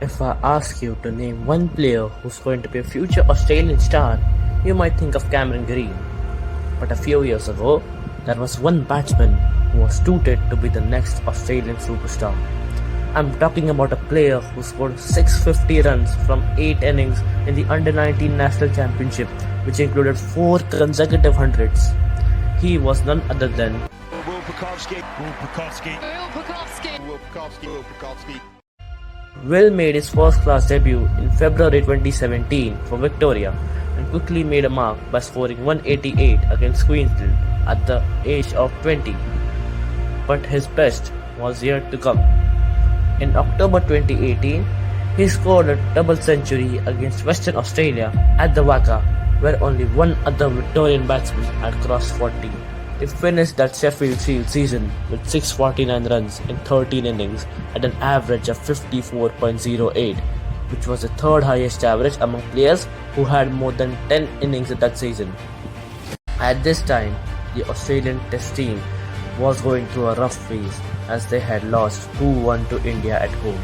If I ask you to name one player who's going to be a future Australian star, you might think of Cameron Green. But a few years ago, there was one batsman who was touted to be the next Australian superstar. I'm talking about a player who scored 650 runs from 8 innings in the Under-19 National Championship, which included 4 consecutive hundreds. He was none other than Will made his first-class debut in February 2017 for Victoria and quickly made a mark by scoring 188 against Queensland at the age of 20. But his best was yet to come. In October 2018, he scored a double century against Western Australia at the Waqa, where only one other Victorian batsman had crossed 40. He finished that Sheffield Shield season with 649 runs in 13 innings at an average of 54.08, which was the third highest average among players who had more than 10 innings in that season. At this time, the Australian Test team was going through a rough phase as they had lost 2-1 to India at home.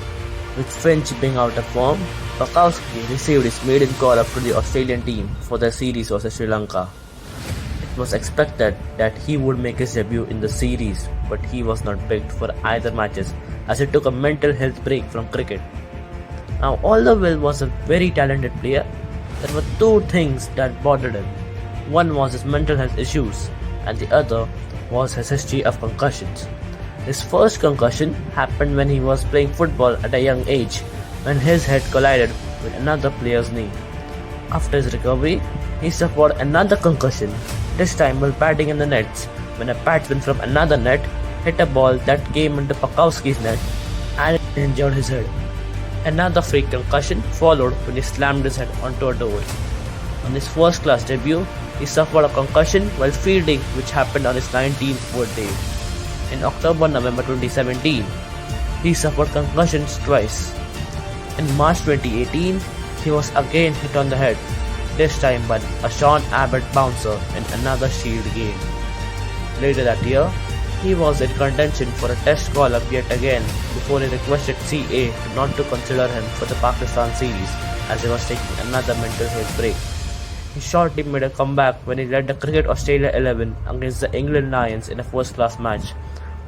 With Finch being out of form, Pakowski received his maiden call-up to the Australian team for their series versus Sri Lanka. It was expected that he would make his debut in the series, but he was not picked for either matches as he took a mental health break from cricket. Now, although Will was a very talented player, there were two things that bothered him. One was his mental health issues, and the other was his history of concussions. His first concussion happened when he was playing football at a young age, when his head collided with another player's knee. After his recovery, he suffered another concussion, this time while batting in the nets, when a batsman from another net hit a ball that came into Pakowski's net and it injured his head. Another freak concussion followed when he slammed his head onto a door. On his first-class debut, he suffered a concussion while fielding, which happened on his 19th birthday. In October-November 2017, he suffered concussions twice. In March 2018, he was again hit on the head, this time by a Sean Abbott bouncer in another Shield game. Later that year, he was in contention for a test call-up yet again before he requested CA not to consider him for the Pakistan series as he was taking another mental health break. He shortly made a comeback when he led the Cricket Australia 11 against the England Lions in a first-class match,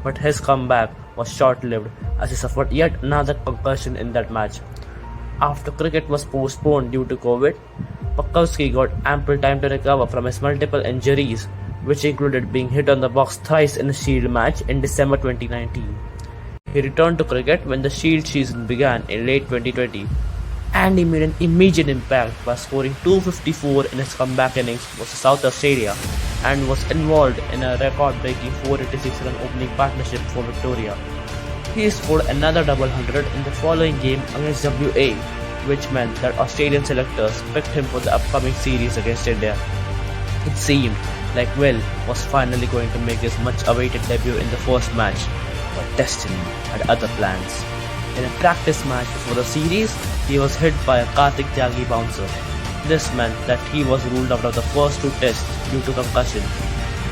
but his comeback was short-lived as he suffered yet another concussion in that match. After cricket was postponed due to COVID, Pakowski got ample time to recover from his multiple injuries, which included being hit on the box thrice in a Shield match in December 2019. He returned to cricket when the Shield season began in late 2020, and he made an immediate impact by scoring 254 in his comeback innings versus South Australia and was involved in a record-breaking 486 run opening partnership for Victoria. He scored another double hundred in the following game against WA, which meant that Australian selectors picked him for the upcoming series against India. It seemed like Will was finally going to make his much-awaited debut in the first match, but destiny had other plans. In a practice match before the series, he was hit by a Karthik Tyagi bouncer. This meant that he was ruled out of the first 2 tests due to concussion.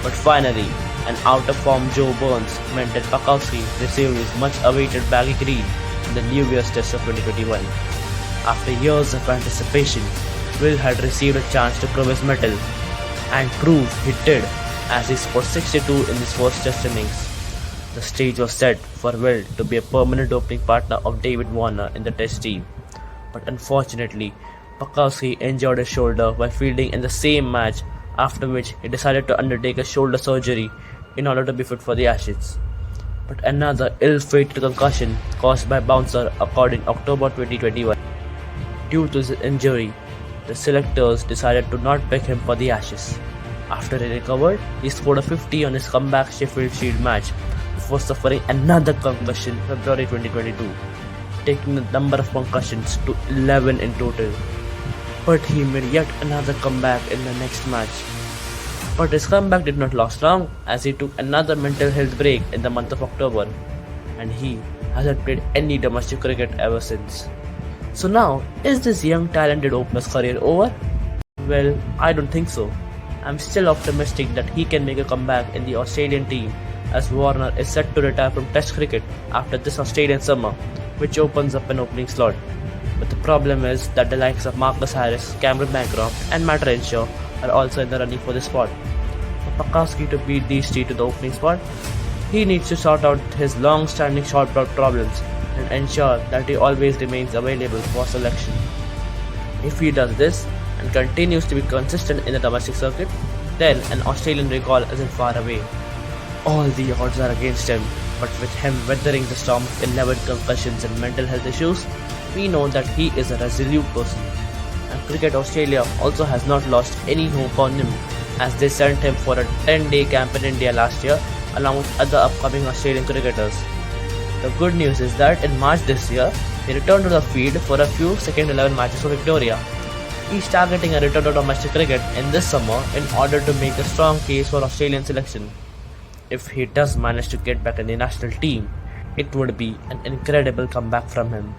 But finally, an out-of-form Joe Burns meant that Pakowski received his much-awaited baggy green in the New Year's Test of 2021. After years of anticipation, Will had received a chance to prove his mettle, and prove he did as he scored 62 in his first Test innings. The stage was set for Will to be a permanent opening partner of David Warner in the Test team, but unfortunately, Pakowski injured his shoulder while fielding in the same match, after which he decided to undertake a shoulder surgery in order to be fit for the Ashes. But another ill-fated concussion caused by bouncer occurred in October 2021. Due to his injury, the selectors decided to not pick him for the Ashes. After he recovered, he scored a 50 on his comeback Sheffield Shield match before suffering another concussion in February 2022, taking the number of concussions to 11 in total. But he made yet another comeback in the next match. But his comeback did not last long as he took another mental health break in the month of October, and he hasn't played any domestic cricket ever since. So now, is this young talented opener's career over? Well, I don't think so. I'm still optimistic that he can make a comeback in the Australian team, as Warner is set to retire from Test cricket after this Australian summer, which opens up an opening slot. But the problem is that the likes of Marcus Harris, Cameron Bancroft, and Matt Renshaw are also in the running for the spot. For Pakowski to beat these three to the opening spot, he needs to sort out his long-standing short problems and ensure that he always remains available for selection. If he does this and continues to be consistent in the domestic circuit, then an Australian recall isn't far away. All the odds are against him, but with him weathering the storm of 11 concussions and mental health issues, we know that he is a resolute person. And Cricket Australia also has not lost any hope on him, as they sent him for a 10-day camp in India last year along with other upcoming Australian cricketers. The good news is that in March this year, he returned to the field for a few second 11 matches for Victoria. He's targeting a return to domestic cricket in this summer in order to make a strong case for Australian selection. If he does manage to get back in the national team, it would be an incredible comeback from him.